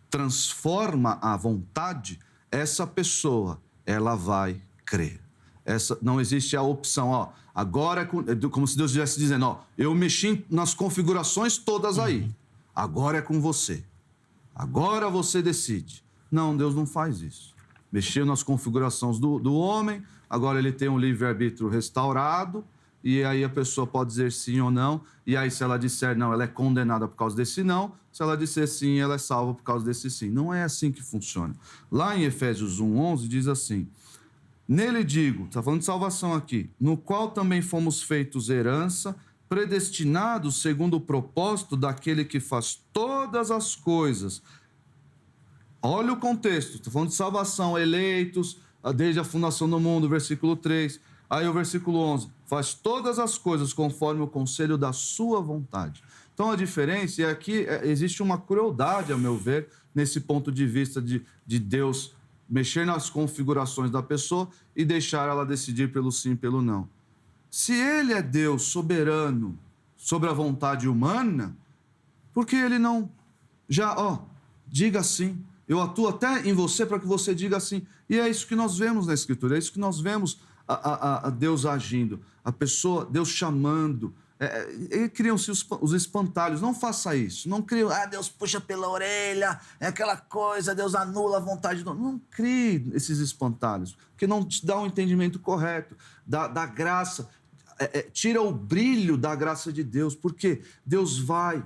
[SPEAKER 2] transforma a vontade, essa pessoa, ela vai crer. Não existe a opção, agora é como se Deus estivesse dizendo, eu mexi nas configurações todas aí, agora é com você. Agora você decide. Não, Deus não faz isso. Mexeu nas configurações do homem, agora ele tem um livre-arbítrio restaurado, e aí a pessoa pode dizer sim ou não, e aí se ela disser não, ela é condenada por causa desse não, se ela disser sim, ela é salva por causa desse sim. Não é assim que funciona. Lá em Efésios 1:11 diz assim, nele digo, está falando de salvação aqui, no qual também fomos feitos herança, predestinados segundo o propósito daquele que faz todas as coisas. Olha o contexto, estou falando de salvação, eleitos, desde a fundação do mundo, versículo 3. Aí o versículo 11, faz todas as coisas conforme o conselho da sua vontade. Então a diferença é que existe uma crueldade, a meu ver, nesse ponto de vista de Deus mexer nas configurações da pessoa e deixar ela decidir pelo sim e pelo não. Se ele é Deus soberano sobre a vontade humana, por que ele não diga sim? Eu atuo até em você para que você diga sim. E é isso que nós vemos na Escritura, é isso que nós vemos a Deus agindo, a pessoa, Deus chamando. Criam-se os espantalhos. Não faça isso. Não crie, Deus puxa pela orelha, é aquela coisa, Deus anula a vontade. Não crie esses espantalhos, porque não te dá um entendimento correto da graça. Tira o brilho da graça de Deus, porque Deus vai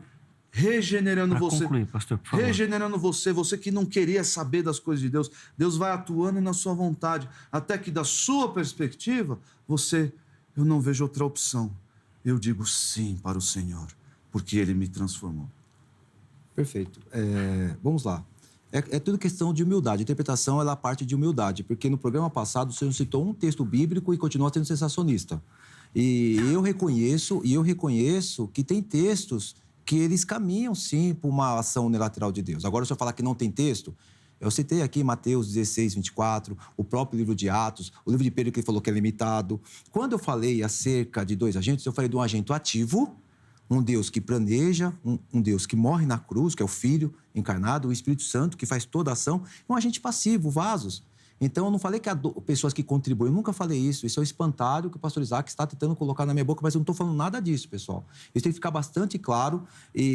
[SPEAKER 2] regenerando você.
[SPEAKER 1] Concluir, pastor, por favor.
[SPEAKER 2] Regenerando você que não queria saber das coisas de Deus. Deus vai atuando na sua vontade, até que da sua perspectiva, eu não vejo outra opção. Eu digo sim para o Senhor, porque Ele me transformou.
[SPEAKER 3] Perfeito. Vamos lá. É tudo questão de humildade. A interpretação ela parte de humildade, porque no programa passado o Senhor citou um texto bíblico e continua sendo sensacionista. E eu reconheço que tem textos que eles caminham, sim, para uma ação unilateral de Deus. Agora, se eu falar que não tem texto, eu citei aqui Mateus 16, 24, o próprio livro de Atos, o livro de Pedro que ele falou que é limitado. Quando eu falei acerca de 2 agentes, eu falei de um agente ativo, um Deus que planeja, um Deus que morre na cruz, que é o Filho encarnado, o Espírito Santo, que faz toda a ação, e um agente passivo, vasos. Então, eu não falei que há pessoas que contribuem, eu nunca falei isso. Isso é o espantalho que o pastor Isaac está tentando colocar na minha boca, mas eu não estou falando nada disso, pessoal. Isso tem que ficar bastante claro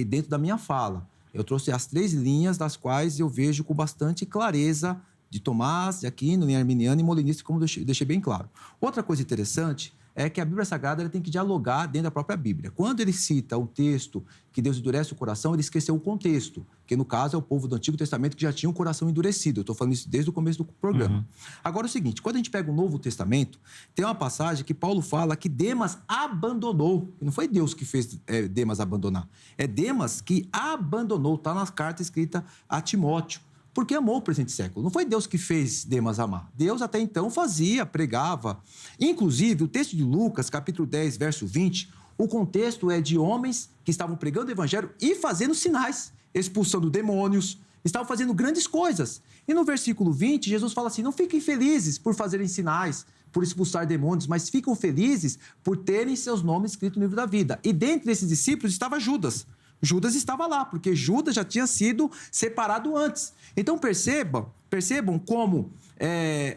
[SPEAKER 3] dentro da minha fala. Eu trouxe as 3 linhas das quais eu vejo com bastante clareza de Tomás, de Aquino, linha arminiana e molinista, como eu deixei bem claro. Outra coisa interessante é que a Bíblia Sagrada ela tem que dialogar dentro da própria Bíblia. Quando ele cita um texto que Deus endurece o coração, ele esqueceu o contexto, que no caso é o povo do Antigo Testamento que já tinha um coração endurecido. Eu estou falando isso desde o começo do programa. Agora é o seguinte, quando a gente pega o Novo Testamento, tem uma passagem que Paulo fala que Demas abandonou. E não foi Deus que fez Demas abandonar. É Demas que abandonou. Está na carta escrita a Timóteo. Porque amou o presente século. Não foi Deus que fez Demas amar. Deus até então fazia, pregava. Inclusive, o texto de Lucas, capítulo 10, verso 20, o contexto é de homens que estavam pregando o evangelho e fazendo sinais, expulsando demônios, estavam fazendo grandes coisas. E no versículo 20, Jesus fala assim, não fiquem felizes por fazerem sinais, por expulsar demônios, mas ficam felizes por terem seus nomes escritos no livro da vida. E dentre esses discípulos estava Judas. Judas estava lá, porque Judas já tinha sido separado antes. Então percebam como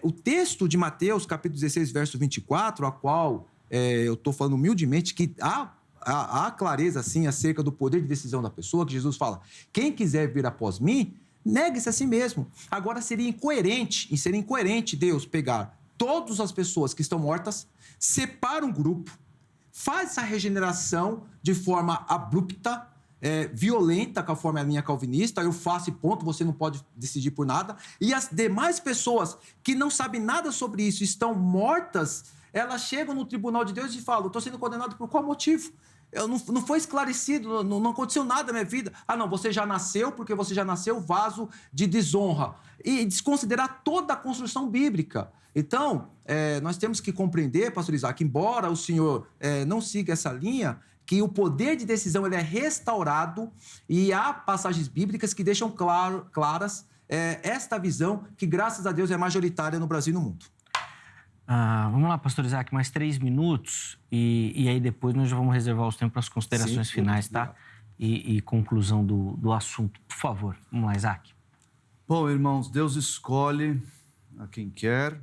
[SPEAKER 3] o texto de Mateus, capítulo 16, verso 24, a qual eu estou falando humildemente, que há clareza, assim, acerca do poder de decisão da pessoa, que Jesus fala, quem quiser vir após mim, negue-se a si mesmo. Agora, seria incoerente Deus pegar todas as pessoas que estão mortas, separa um grupo, faz essa regeneração de forma abrupta, violenta, conforme a linha calvinista, eu faço e ponto, você não pode decidir por nada, e as demais pessoas que não sabem nada sobre isso, estão mortas, elas chegam no tribunal de Deus e falam, estou sendo condenado por qual motivo? Não foi esclarecido, não aconteceu nada na minha vida. Não, você já nasceu, porque você já nasceu vaso de desonra. E desconsiderar toda a construção bíblica. Então, nós temos que compreender, pastor Isaac, embora o senhor não siga essa linha, que o poder de decisão ele é restaurado e há passagens bíblicas que deixam claras esta visão que, graças a Deus, é majoritária no Brasil e no mundo.
[SPEAKER 1] Vamos lá, pastor Isaac, mais 3 minutos e aí depois nós já vamos reservar os tempos para as considerações finais, tá? E conclusão do assunto. Por favor, vamos lá, Isaac.
[SPEAKER 2] Bom, irmãos, Deus escolhe a quem quer,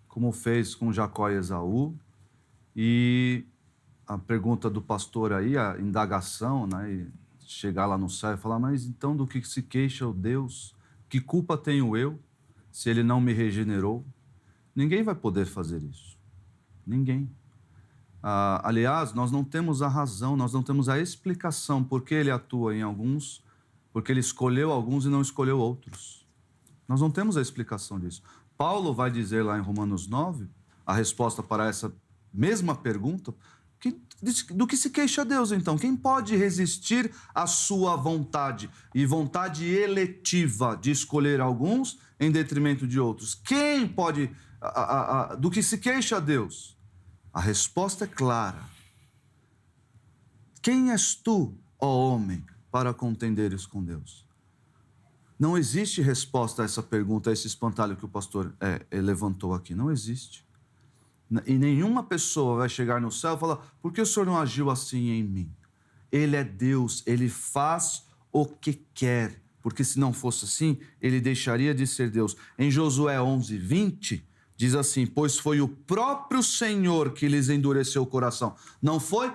[SPEAKER 2] como fez com Jacó e Esaú. E a pergunta do pastor aí, a indagação, né? E chegar lá no céu e falar, mas então do que se queixa o Deus? Que culpa tenho eu se ele não me regenerou? Ninguém vai poder fazer isso. Ninguém. Aliás, nós não temos a razão, nós não temos a explicação por que ele atua em alguns, porque ele escolheu alguns e não escolheu outros. Nós não temos a explicação disso. Paulo vai dizer lá em Romanos 9, a resposta para essa mesma pergunta, do que se queixa Deus, então? Quem pode resistir à sua vontade? E vontade eletiva de escolher alguns em detrimento de outros. Quem pode... do que se queixa Deus? A resposta é clara. Quem és tu, ó homem, para contenderes com Deus? Não existe resposta a essa pergunta, a esse espantalho que o pastor levantou aqui. Não existe. E nenhuma pessoa vai chegar no céu e falar, por que o Senhor não agiu assim em mim? Ele é Deus, ele faz o que quer, porque se não fosse assim, ele deixaria de ser Deus. Em Josué 11:20, diz assim, pois foi o próprio Senhor que lhes endureceu o coração. Não foi,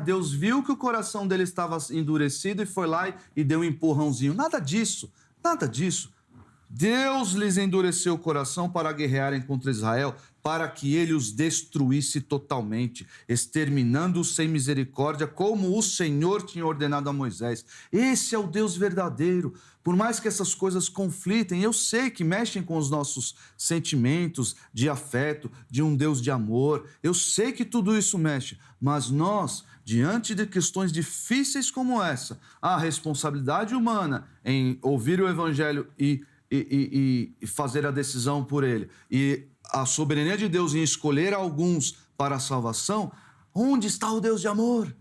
[SPEAKER 2] Deus viu que o coração dele estava endurecido e foi lá e deu um empurrãozinho. Nada disso, nada disso. Deus lhes endureceu o coração para guerrearem contra Israel, para que ele os destruísse totalmente, exterminando-os sem misericórdia, como o Senhor tinha ordenado a Moisés. Esse é o Deus verdadeiro. Por mais que essas coisas conflitem, eu sei que mexem com os nossos sentimentos de afeto, de um Deus de amor. Eu sei que tudo isso mexe, mas nós, diante de questões difíceis como essa, a responsabilidade humana em ouvir o Evangelho e fazer a decisão por ele, e a soberania de Deus em escolher alguns para a salvação, onde está o Deus de amor?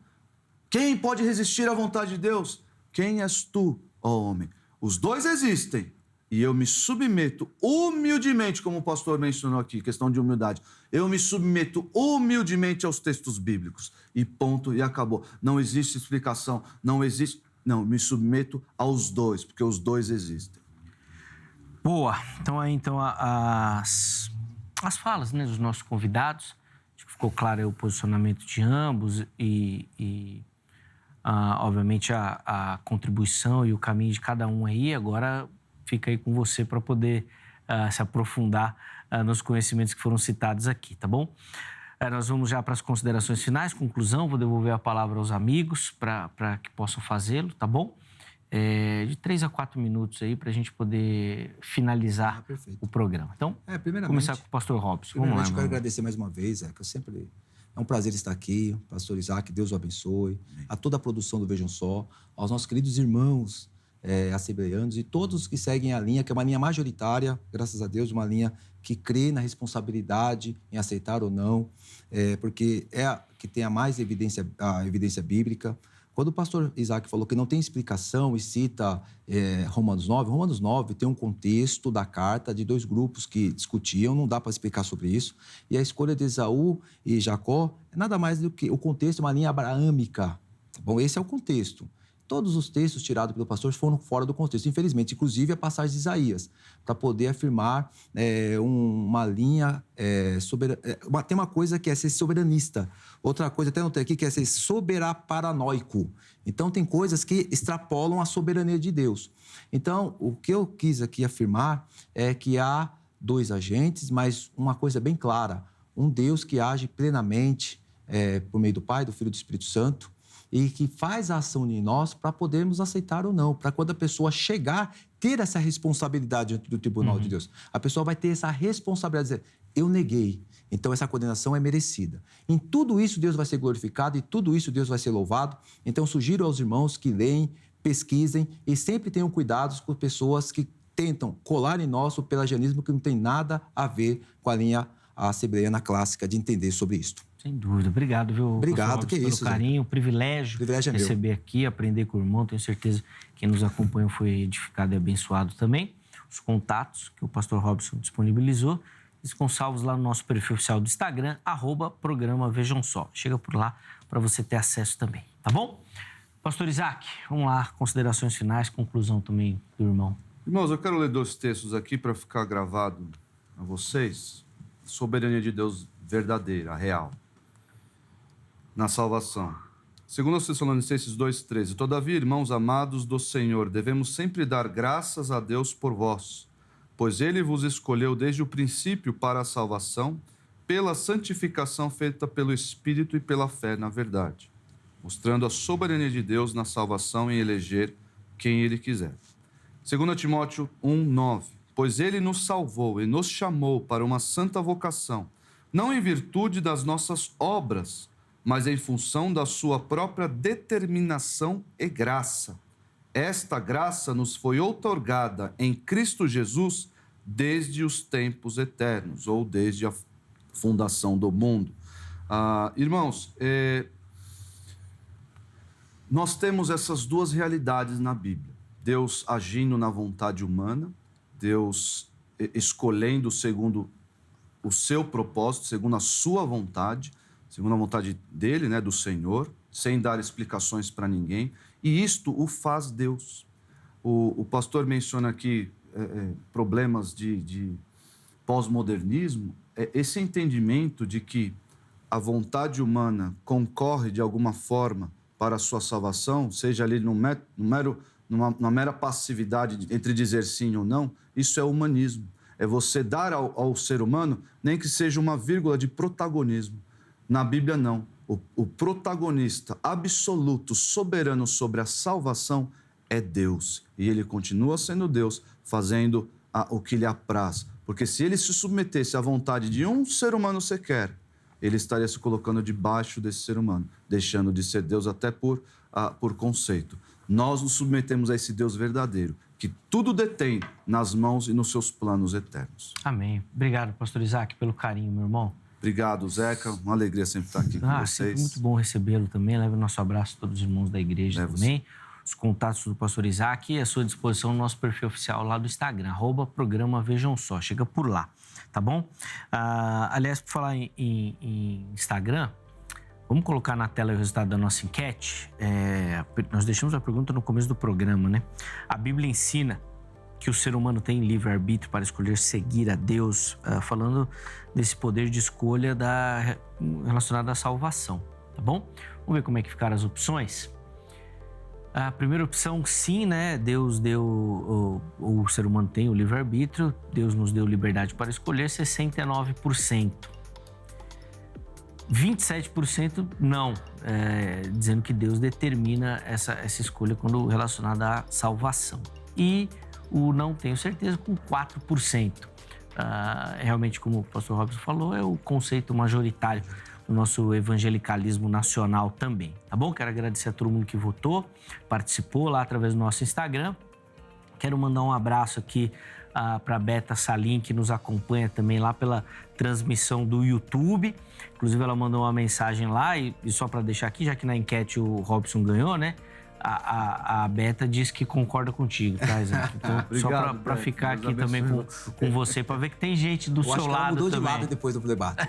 [SPEAKER 2] Quem pode resistir à vontade de Deus? Quem és tu, ó homem? Os dois existem, e eu me submeto humildemente, como o pastor mencionou aqui, questão de humildade, eu me submeto humildemente aos textos bíblicos, e ponto, e acabou. Não existe explicação, não, me submeto aos dois, porque os dois existem.
[SPEAKER 1] Boa. Então as falas, né, dos nossos convidados. Acho que ficou claro o posicionamento de ambos e obviamente, a contribuição e o caminho de cada um aí. Agora fica aí com você para poder se aprofundar nos conhecimentos que foram citados aqui, tá bom? Nós vamos já para as considerações finais, conclusão. Vou devolver a palavra aos amigos para que possam fazê-lo, tá bom? De 3 a 4 minutos aí para a gente poder finalizar o programa. Então, começar com o pastor Robson. Vamos lá.
[SPEAKER 3] Eu quero agradecer mais uma vez, que eu sempre... É um prazer estar aqui, pastor Isaac, Deus o abençoe, a toda a produção do Vejam Só, aos nossos queridos irmãos assembleanos e todos que seguem a linha, que é uma linha majoritária, graças a Deus, uma linha que crê na responsabilidade em aceitar ou não, porque é a que tem a evidência bíblica. Quando o pastor Isaac falou que não tem explicação e cita Romanos 9 tem um contexto da carta de 2 grupos que discutiam, não dá para explicar sobre isso. E a escolha de Esaú e Jacó é nada mais do que o contexto, uma linha abraâmica, Tá bom? Esse é o contexto. Todos os textos tirados pelo pastor foram fora do contexto, infelizmente, inclusive a passagem de Isaías, para poder afirmar uma linha soberana. Tem uma coisa que é ser soberanista, outra coisa, até notei aqui, que é ser soberaparanoico. Então, tem coisas que extrapolam a soberania de Deus. Então, o que eu quis aqui afirmar é que há dois agentes, mas uma coisa bem clara: um Deus que age plenamente por meio do Pai, do Filho e do Espírito Santo, e que faz a ação em nós para podermos aceitar ou não, para quando a pessoa chegar, ter essa responsabilidade diante do tribunal de Deus. A pessoa vai ter essa responsabilidade de dizer, eu neguei, então essa condenação é merecida. Em tudo isso Deus vai ser glorificado e tudo isso Deus vai ser louvado. Então sugiro aos irmãos que leem, pesquisem e sempre tenham cuidados com pessoas que tentam colar em nós o pelagianismo que não tem nada a ver com a linha assembleiana clássica de entender sobre isto.
[SPEAKER 1] Sem dúvida. Obrigado, viu?
[SPEAKER 3] Obrigado, que
[SPEAKER 1] pelo
[SPEAKER 3] isso,
[SPEAKER 1] carinho, privilégio
[SPEAKER 3] é
[SPEAKER 1] receber
[SPEAKER 3] meu.
[SPEAKER 1] aqui, aprender com o irmão. Tenho certeza que quem nos acompanhou foi edificado e abençoado também. Os contatos que o pastor Robson disponibilizou estão salvos lá no nosso perfil oficial do Instagram, @programa Vejam Só. Chega por lá para você ter acesso também, tá bom? Pastor Isaac, vamos lá, considerações finais, conclusão também do irmão.
[SPEAKER 2] Irmãos, eu quero ler 2 textos aqui para ficar gravado a vocês. Soberania de Deus verdadeira, real, na salvação. 2 Tessalonicenses 2,13. Todavia, irmãos amados do Senhor, devemos sempre dar graças a Deus por vós, pois Ele vos escolheu desde o princípio para a salvação, pela santificação feita pelo Espírito e pela fé na verdade, mostrando a soberania de Deus na salvação em eleger quem Ele quiser. 2 Timóteo 1,9. Pois Ele nos salvou e nos chamou para uma santa vocação, não em virtude das nossas obras, mas em função da sua própria determinação e graça. Esta graça nos foi outorgada em Cristo Jesus desde os tempos eternos, ou desde a fundação do mundo. Irmãos, nós temos essas duas realidades na Bíblia. Deus agindo na vontade humana, Deus escolhendo segundo o seu propósito, segundo a sua vontade, segundo a vontade dele, né, do Senhor, sem dar explicações para ninguém. E isto o faz Deus. O pastor menciona aqui problemas de pós-modernismo. Esse entendimento de que a vontade humana concorre de alguma forma para a sua salvação, seja ali numa mera passividade entre dizer sim ou não, isso é humanismo. É você dar ao ser humano, nem que seja uma vírgula de protagonismo. Na Bíblia, não. O protagonista absoluto, soberano sobre a salvação é Deus. E ele continua sendo Deus, fazendo o que lhe apraz. Porque se ele se submetesse à vontade de um ser humano sequer, ele estaria se colocando debaixo desse ser humano, deixando de ser Deus até por conceito. Nós nos submetemos a esse Deus verdadeiro, que tudo detém nas mãos e nos seus planos eternos.
[SPEAKER 1] Amém. Obrigado, pastor Isaac, pelo carinho, meu irmão.
[SPEAKER 2] Obrigado, Zeca. Uma alegria sempre estar aqui com vocês.
[SPEAKER 1] Sempre muito bom recebê-lo também. Leve o nosso abraço a todos os irmãos da igreja também. Os contatos do pastor Isaac à sua disposição no nosso perfil oficial lá do Instagram, @programa Vejam Só. Chega por lá, tá bom? Aliás, por falar em Instagram, vamos colocar na tela o resultado da nossa enquete. Nós deixamos a pergunta no começo do programa, né? A Bíblia ensina que o ser humano tem livre-arbítrio para escolher seguir a Deus, falando desse poder de escolha relacionado à salvação, tá bom? Vamos ver como é que ficaram as opções. A primeira opção, sim, né? Deus deu, o ser humano tem o livre-arbítrio, Deus nos deu liberdade para escolher, 69%. 27% não, dizendo que Deus determina essa escolha quando relacionada à salvação. E o não tenho certeza, com 4%. Realmente, como o pastor Robson falou, é o conceito majoritário do nosso evangelicalismo nacional também, tá bom? Quero agradecer a todo mundo que votou, participou lá através do nosso Instagram. Quero mandar um abraço aqui para a Beta Salim, que nos acompanha também lá pela transmissão do YouTube. Inclusive, ela mandou uma mensagem lá, e só para deixar aqui, já que na enquete o Robson ganhou, né? a Beta disse que concorda contigo, tá, Isaac? Então, só para ficar aqui também com você, para ver que tem gente do seu lado também.
[SPEAKER 3] Ela mudou de lado depois do debate.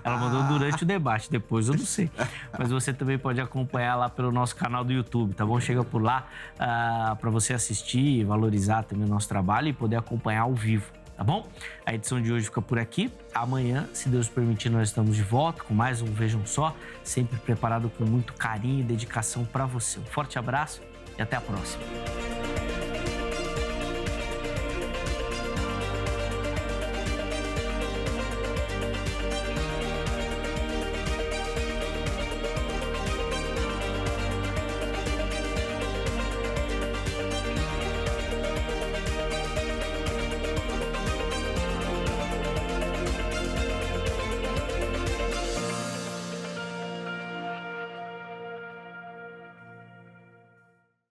[SPEAKER 1] Ela mandou durante o debate, depois eu não sei. Mas você também pode acompanhar lá pelo nosso canal do YouTube, tá bom? Chega por lá para você assistir, valorizar também o nosso trabalho e poder acompanhar ao vivo. Tá bom? A edição de hoje fica por aqui. Amanhã, se Deus permitir, nós estamos de volta com mais um Vejam Só, sempre preparado com muito carinho e dedicação para você. Um forte abraço e até a próxima.